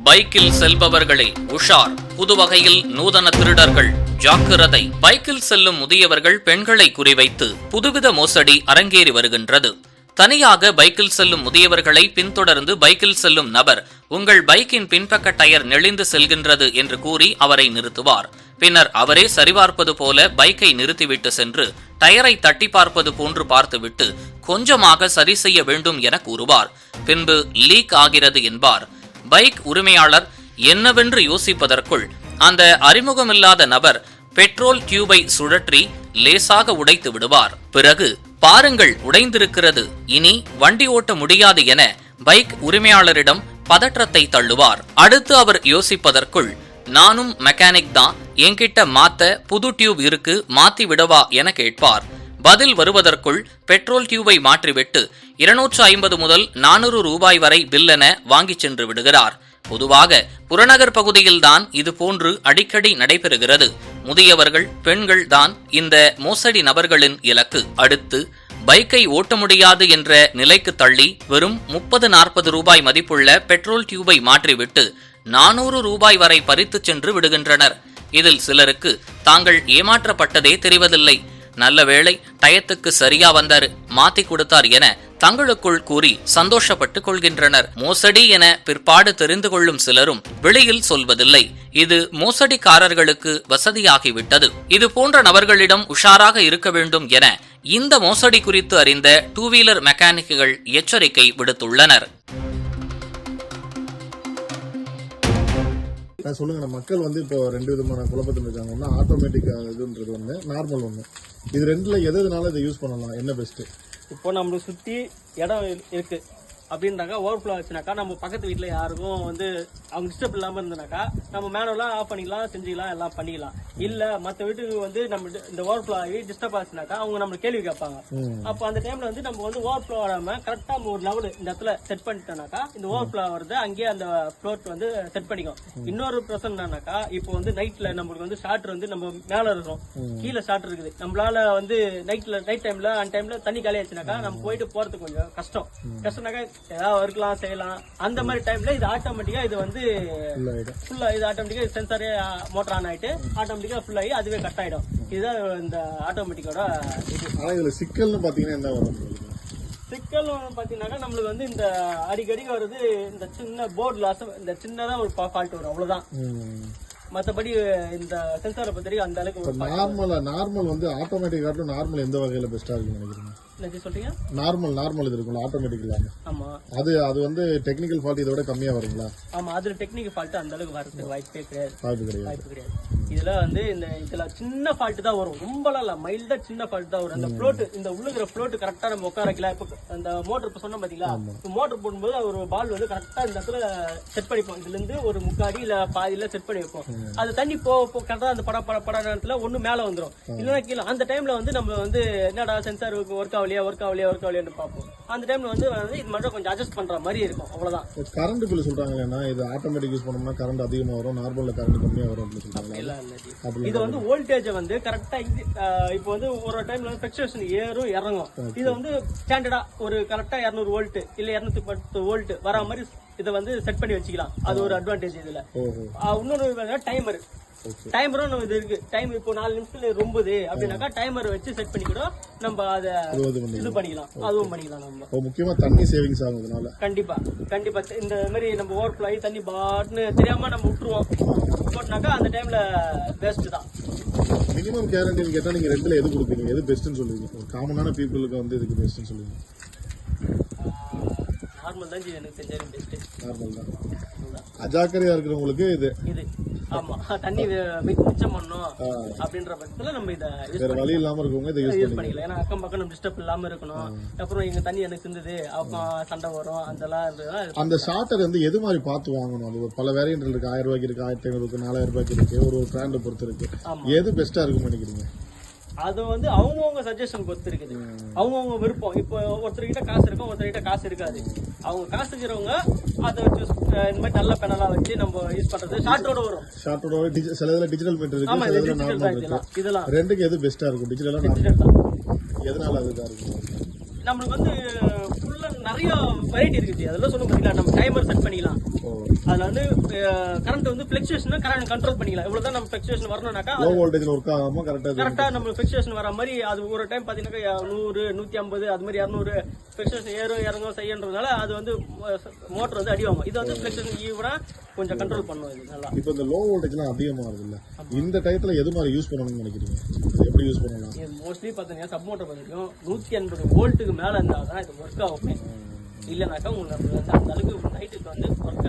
பைக்கில் செல்பவர்களே உஷார், புதுவகையில் நூதன திருடர்கள் ஜாக்கிரதை. பைக்கில் செல்லும் முதியவர்கள் பெண்களை குறிவைத்து புதுவித மோசடி அரங்கேறி வருகின்றது. தனியாக பைக்கில் செல்லும் முதியவர்களை பின்தொடர்ந்து பைக்கில் செல்லும் நபர் உங்கள் பைக்கின் பின்பக்க டயர் நெளிந்து செல்கின்றது என்று கூறி அவரை நிறுத்துவார். பின்னர் அவரே சரிபார்ப்பது போல பைக்கை நிறுத்திவிட்டு சென்று டயரை தட்டி பார்ப்பது போன்று பார்த்துவிட்டு கொஞ்சமாக சரி செய்ய வேண்டும் என கூறுவார். பின்பு லீக் ஆகிறது என்பார். பைக் உரிமையாளர் என்னவென்று யோசிப்பதற்குள் அந்த அறிமுகமில்லாத நபர் பெட்ரோல் டியூபை சுழற்றி லேசாக உடைத்து விடுவார். பிறகு பாருங்கள் உடைந்திருக்கிறது, இனி வண்டி ஓட்ட முடியாது என பைக் உரிமையாளரிடம் பதற்றத்தை தள்ளுவார். அடுத்து அவர் யோசிப்பதற்குள் நானும் மெக்கானிக் தான், என்கிட்ட மாத்த புது டியூப் இருக்கு, மாத்தி விடவா என கேட்பார். பதில் வருவதற்குள் பெட்ரோல் டியூபை மாற்றிவிட்டு 250 முதல் 400 ரூபாய் வரை பில் என வாங்கி சென்று விடுகிறார். பொதுவாக புறநகர் பகுதியில்தான் இது போன்று அடிக்கடி நடைபெறுகிறது. முதியவர்கள், பெண்கள் தான் இந்த மோசடி நபர்களின் இலக்கு. அடுத்து பைக்கை ஓட்ட முடியாது என்ற நிலைக்கு தள்ளி வெறும் 30-40 ரூபாய் மதிப்புள்ள பெட்ரோல் டியூபை மாற்றிவிட்டு 400 ரூபாய் வரை பறித்து சென்று விடுகின்றனர். இதில் சிலருக்கு தாங்கள் ஏமாற்றப்பட்டதே தெரிவதில்லை. நல்ல வேளை டயத்துக்கு சரியா வந்தாரு, மாத்தி கொடுத்தார் என தங்களுக்குள் கூறி சந்தோஷப்பட்டுக் கொள்கின்றனர். மோசடி என பிற்பாடு தெரிந்து கொள்ளும் சிலரும் வெளியில் சொல்வதில்லை. இது மோசடிக்காரர்களுக்கு வசதியாகிவிட்டது. இது போன்ற நபர்களிடம் உஷாராக இருக்க வேண்டும் என இந்த மோசடி குறித்து அறிந்த 2 வீலர் மெக்கானிக்குகள் எச்சரிக்கை விடுத்துள்ளனர். சொல்லுங்க, மக்கள் இப்போ 2 விதமான குழப்பத்தில் இருக்காங்க. ஒன்னா ஆட்டோமேட்டிக் இதுன்றது ஒன்று, நார்மல் ஒன்று. இது ரெண்டுல எதுனால இதை யூஸ் பண்ணலாம், என்ன பெஸ்ட்? இப்போ நம்மளுக்கு சுற்றி இடம் இருக்கு அப்படின்றாக்கா, ஓவர்ஃப்ளோ ஆச்சுனாக்கா நம்ம பக்கத்து வீட்டில் யாருக்கும் அவங்க டிஸ்டர்ப் இல்லாமல் இருந்தனாக்கா நம்ம மேனுவலாக ஆஃப் பண்ணிக்கலாம், செஞ்சுக்கலாம், எல்லாம் பண்ணிக்கலாம். இல்லை மற்ற வீட்டுக்கு நம்ம இந்த ஓவர்ஃப்ளோ ஆகி டிஸ்டர்ப் ஆச்சுனாக்கா அவங்க நம்ம கேள்வி கேட்பாங்க. அப்போ அந்த டைம்ல நம்ம ஓவர்ஃப்ளோ ஆகாம கரெக்டாக நம்ம ஒரு லெவல் இந்த இடத்துல செட் பண்ணிட்டோம்னாக்கா இந்த ஓவர்ஃப்ளோ ஆகிறது அங்கேயே அந்த ஃப்ளோட் செட் பண்ணிக்கும். இன்னொரு பிரச்சனை என்னன்னாக்கா, இப்போ நைட்ல நம்மளுக்கு ஷார்ட் நம்ம மேல இருக்கிறோம், கீழே ஷார்ட் இருக்குது. நம்மளால நைட் டைம்ல அந்த டைம்ல தண்ணி காலி ஆச்சுனாக்கா நம்ம போயிட்டு போறதுக்கு கொஞ்சம் கஷ்டம்னாக்கா ஏதாவது இருக்கலாம், செய்யலாம். அந்த மாதிரி டைம்ல இது ஆட்டோமேட்டிக்கா ஃபுல்லா இது ஆட்டோமேட்டிக்கா சென்சாரே மோட்டர் ஆன் ஆயிட்டு ஆட்டோமேட்டிக்கா ஃபுல் ஆகி அதுவே கட் ஆயிடும். இதுதான் இந்த ஆட்டோமேட்டிக்கோட இது. சிக்கல்னு பாத்தீங்கன்னா என்ன வரும்? சிக்கல் பாத்தீங்கன்னாக்கா நம்மளுக்கு இந்த அடிக்கடி வருது இந்த சின்ன போர்டு லாஸ், இந்த சின்னதா ஒரு ஃபால்ட் வரும், அவ்வளவுதான். மற்றபடி இந்த சென்சாரை பத்தி அந்த அளவுக்கு நார்மல் ஆட்டோமேட்டிக் ஆட்டோ நார்மல் எந்த வகையில பெஸ்டா இருக்குன்னு நினைக்கிறீங்க? சொல்றீங்க நார்மல் இது இருக்கும்ல, ஆட்டோமேட்டிக் இல்லாம. ஆமா, அது டெக்னிக்கல் ஃபால்ட் இதோட கம்மியா வருங்களா? ஆமா, அதுல டெக்னிக்கல் ஃபால்ட் அந்த அளவுக்கு வரதுக்கு வாய்ப்பே கிடையாது. இதுல இதுல சின்ன ஃபால்ட் தான் வரும், ரொம்பலாம் இல்ல, மைல்டா சின்ன ஃபால்ட் தான் வரும். அந்த ஃப்ளோட், இந்த உள்ளுகிற ஃப்ளோட் கரெக்டா நம்ம உட்கார வைக்கலாம். இப்ப அந்த மோட்டர் இப்ப சொன்ன பாத்தீங்களா, மோட்டர் போடும்போது ஒரு பால் கரெக்டா இந்த இடத்துல செட் பண்ணிப்போம். இதுல இருந்து ஒரு முக்காடி இல்ல பாதியில செட் பண்ணி வைப்போம். அது தண்ணி கரெக்டா அந்த பட நேரத்துல ஒண்ணு மேல வந்துடும், இல்லைன்னா கீழே. அந்த டைம்ல நம்ம என்னடா சென்சார் ஒர்க் ஆகலையா பார்ப்போம். அந்த டைம்ல இது மட்டும் கொஞ்சம் அட்ஜஸ்ட் பண்ற மாதிரி இருக்கும், அவ்வளவுதான். கரண்ட் பில் சொல்றாங்க, இது ஆட்டோமேட்டிக் யூஸ் பண்ணோம்னா கரண்ட் அதிகமா வரும், நார்மல்ல கரண்ட் கம்மியா வரும் அப்படின்னு சொல்றாங்க. இது வோல்டேஜ் கரெக்டா இப்போ ஒரு டைம்ல ஃபிளக்சுவேஷன் ஏறும் இறங்கும். இது ஸ்டாண்டர்டா ஒரு கரெக்டா 200 வோல்ட் இல்ல 210 வோல்ட் வர மாதிரி இதை செட் பண்ணி வச்சுக்கலாம். அது ஒரு அட்வான்டேஜ் இதுல. இன்னொரு டைமரும் நம்ம இது இருக்கு. டைம் இப்போ 4 நிமிஷத்துல ரொம்புது அப்படின்னாக்கா டைமர் வச்சு செட் பண்ணி கூட நம்ம அதை இது பண்ணிக்கலாம், அதுவும் பண்ணிக்கலாம். நம்ம முக்கியமா தண்ணி சேவிங்ஸ் ஆகுதுனால கண்டிப்பா இந்த மாதிரி நம்ம ஓவர்ஃப்ளோ ஆகி தண்ணி பாட்னு தெரியாம நம்ம விட்டுருவோம் போட்டுனாக்கா அந்த டைம்ல வேஸ்ட் தான். மினிமம் கேரண்டி கேட்டா நீங்க ரெண்டுல எது கொடுப்பீங்க, எது பெஸ்ட்னு சொல்லுவீங்க? காமனான பீப்புளுக்கு இதுக்கு பெஸ்ட்னு சொல்லுவீங்க? நார்மல் தான் எனக்கு தெரிஞ்சது பெஸ்ட். நார்மல் தான். அஜாக்கிரதையா இருக்கிறவங்களுக்கு இது ஆமா, தண்ணி மிச்சம் பண்ணணும் அப்படின்ற பட்சத்துல நம்ம இதை வழி இல்லாம இருக்கவங்க இதை யூஸ் பண்ணிக்கலாம். ஏன்னா அக்கம் பக்கம் நம்ம டிஸ்டர்ப் இல்லாம இருக்கணும். அப்புறம் எங்க தண்ணி எனக்கு சிந்துது அப்ப சண்டை வரும், அதெல்லாம். அந்த ஷார்ட்டர் எது மாதிரி பார்த்து வாங்கணும்? அது பல வேரியன்ட் இருக்கு, 1000 ரூபாய்க்கு இருக்கு, 1500 இருக்கு, 4000 ரூபாய்க்கு இருக்கு, ஒரு பிராண்டை பொறுத்து இருக்கு. எது பெஸ்டா இருக்குன்னு நினைக்கிறீங்க? அது அவங்கவுங்க சஜஷன் பொறுத்து இருக்குது, அவங்கவுங்க விருப்பம். இப்போ ஒருத்தர்கிட்ட காசு இருக்கும், ஒருத்தர்கிட்ட காசு இருக்காது. அவங்க காசு இருக்கிறவங்க அதை வச்சு இந்த மாதிரி நல்ல பெனலா வச்சு நம்ம யூஸ் பண்றது. ஷார்ட்டோட வரும், சில இதுல டிஜிட்டல் மீட்டர் இருக்கு, சில இதுல நார்மல் இருக்கு. இதெல்லாம் ரெண்டுக்கு எது பெஸ்டா இருக்கும்? டிஜிட்டலா டிஜிட்டல் தான். எதனால அதுதா இருக்கும்? நம்மளுக்கு ஃபுல்லா நிறைய வெரைட்டி இருக்குது. அதெல்லாம் சொல்ல பாத்தீங்களா, நம்ம டைமர் செட் பண்ணிக்கலாம். அதுல வந்து கரண்ட் வந்து பிளக்சுவேஷன் கரண்ட் கண்ட்ரோல் பண்ணிக்கலாம். இவ்வளவுதான் நம்ம பிளக்சுவேஷன் வரணும்னாக்கா லோ வோல்டேஜ்ல ஒர்க் ஆகாம கரெக்டா நம்ம பிளக்சுவேஷன் வர மாதிரி அது ஒரு டைம் பாத்தீங்கன்னா 100 150 அது மாதிரி 200 பிளக்சுவேஷன் ஏறும் இறங்கும் செய்யறதுனால அது வந்து மோட்டர் வந்து அடி வாங்கும். இது வந்து பிளக்சுவேஷன் ஈவனா கொஞ்சம் கண்ட்ரோல் பண்ணும். இது நல்லா. இப்போ இந்த லோ வோல்டேஜ்லாம் அதிகமா வருது இல்ல, இந்த டயத்துல எது மாதிரி யூஸ் பண்ணணும்னு நினைக்கிறீங்க? எப்படி யூஸ் பண்ணலாம்? மோஸ்ட்லி பாத்தீங்கன்னா சப் மோட்டர் வரைக்கும் 180 வோல்ட்டுக்கு மேல இருந்தாதான் இது ஒர்க் ஆகுமே. இல்லனாக்கா உங்களுக்கு அந்த அளவுக்கு நைட்டுக்கு வந்து ஒர்க்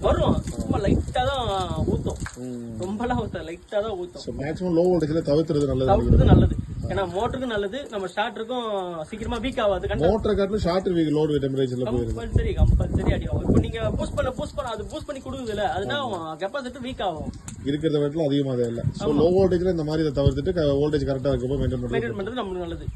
வரும். சும்மா லைட்டா தான் ஊத்தும், ரொம்பலாம் ஊத்தும், லைட்டா தான் ஊத்தும். மேக்ஸிமம் லோ வோல்டேஜ்ல தவிர்த்துறது நல்லது. தவிர்த்தது நல்லது. ஏன்னா மோட்டருக்கும் நல்லது, நம்ம ஸ்டார்டருக்கும் சீக்கிரமா வீக் ஆகாது. மோட்டர் காட்டிலும் ஷார்ட் வீக் லோடு டெம்பரேச்சர்ல போயிருக்கு. கம்பல்சரி அடி ஆகும். இப்போ நீங்க பூஸ்ட் பண்ண அது பூஸ்ட் பண்ணி கொடுக்குது இல்ல, அதுனா கெப்பாசிட்டி வீக் ஆகும். இருக்கிறத விட அதிகமாக இல்ல. சோ லோ வோல்டேஜ்ல இந்த மாதிரி இதை தவிர்த்துட்டு வோல்டேஜ் கரெக்டா இருக்கப்போ மெயின்டைன் பண்றது நம்மளுக்கு நல்லது.